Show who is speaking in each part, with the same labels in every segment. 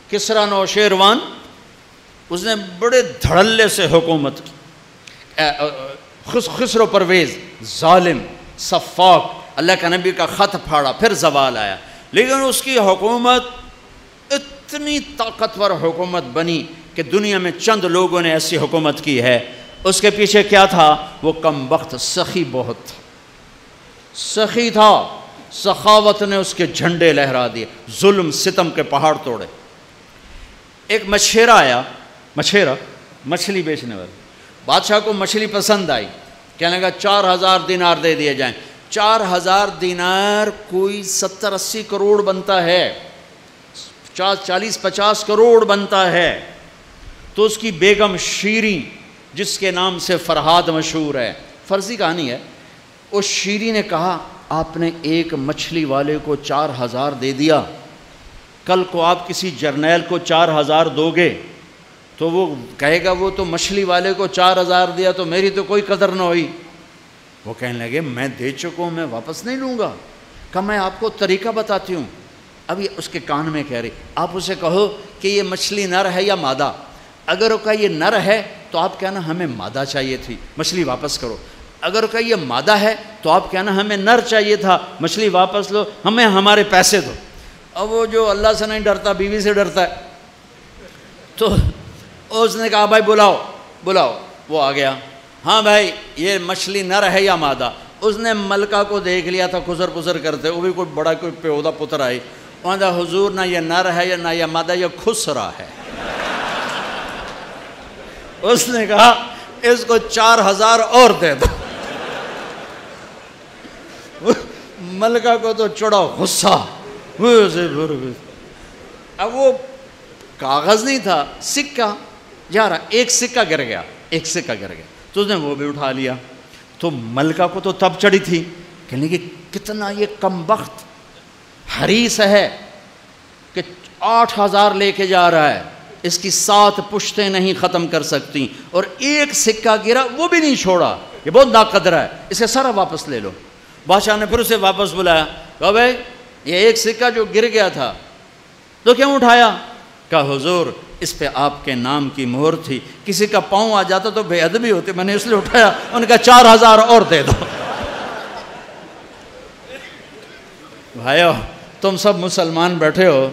Speaker 1: किसरा नौशेरवान, उसने बड़े धड़ल्ले से हुकूमत की। खुसरो परवेज़ जालिम सफ़ाक, अल्लाह का नबी का ख़त फाड़ा, फिर जवाल आया, लेकिन उसकी हुकूमत इतनी ताकतवर हुकूमत बनी कि दुनिया में चंद लोगों ने ऐसी हुकूमत की है। उसके पीछे क्या था? वो कमबख्त सखी बहुत था, सखी था। सखावत ने उसके झंडे लहरा दिए, जुल्म सितम के पहाड़ तोड़े। एक मछेरा आया, मछेरा मछली बेचने वाला, बादशाह को मछली पसंद आई, कहने लगा 4000 दिनार दे दिए जाएं। 4000 दिनार कोई 70-80 करोड़ बनता है, 40-50 करोड़ बनता है। तो उसकी बेगम शीरी, जिसके नाम से फरहाद मशहूर है, फर्जी कहानी है, उस शीरी ने कहा आपने एक मछली वाले को 4000 दे दिया, कल को आप किसी जर्नैल को 4000 दोगे तो वो कहेगा वो तो मछली वाले को 4000 दिया तो मेरी तो कोई कदर ना हुई। वो कहने लगे मैं दे चुका हूँ, मैं वापस नहीं लूँगा। कहा मैं आपको तरीका बताती हूँ। अभी उसके कान में कह रही, आप उसे कहो कि ये मछली नर है या मादा। अगर वो कहा ये नर है तो आप कहना हमें मादा चाहिए थी, मछली वापस करो। अगर वो कहा ये मादा है तो आप कहना हमें नर चाहिए था, मछली वापस लो, हमें हमारे पैसे दो। अब वो जो अल्लाह से नहीं डरता बीवी से डरता है, तो उसने कहा भाई बुलाओ बुलाओ। वो आ गया, हाँ भाई ये मछली नर है या मादा। उसने मलका को देख लिया था खुसर पुसर करते, वो भी कोई बड़ा कोई प्योदा पुत्र आई, वहाँ था हुजूर ना ये नर है या ना ये मादा, ये खुसरा है। उसने कहा इसको 4000 और दे दो। मलका को तो चढ़ा गुस्सा। अब वो कागज नहीं था, सिक्का जा रहा, एक सिक्का गिर गया, एक सिक्का गिर गया, तो उसने वो भी उठा लिया। तो मलका को तो तब चढ़ी थी, कहने कि कितना ये कमबख्त हरीस है कि 8000 लेके जा रहा है, इसकी 7 पुश्तें नहीं ख़त्म कर सकती, और एक सिक्का गिरा वो भी नहीं छोड़ा, ये बहुत नाकदरा है, इसे सारा वापस ले लो। बादशाह ने फिर उसे वापस बुलाया, कहा भाई ये एक सिक्का जो गिर गया था तो क्यों उठाया? कहा हुजूर इस पे आपके नाम की मोहर थी, किसी का पाँव आ जाता तो बेअदबी होती, मैंने इसलिए उठाया। उनका 4000 और दे दो। भाइयों तुम सब मुसलमान बैठे हो,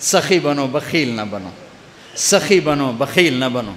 Speaker 1: सखी बनो बखील ना बनो, सखी बनो बखील ना बनो।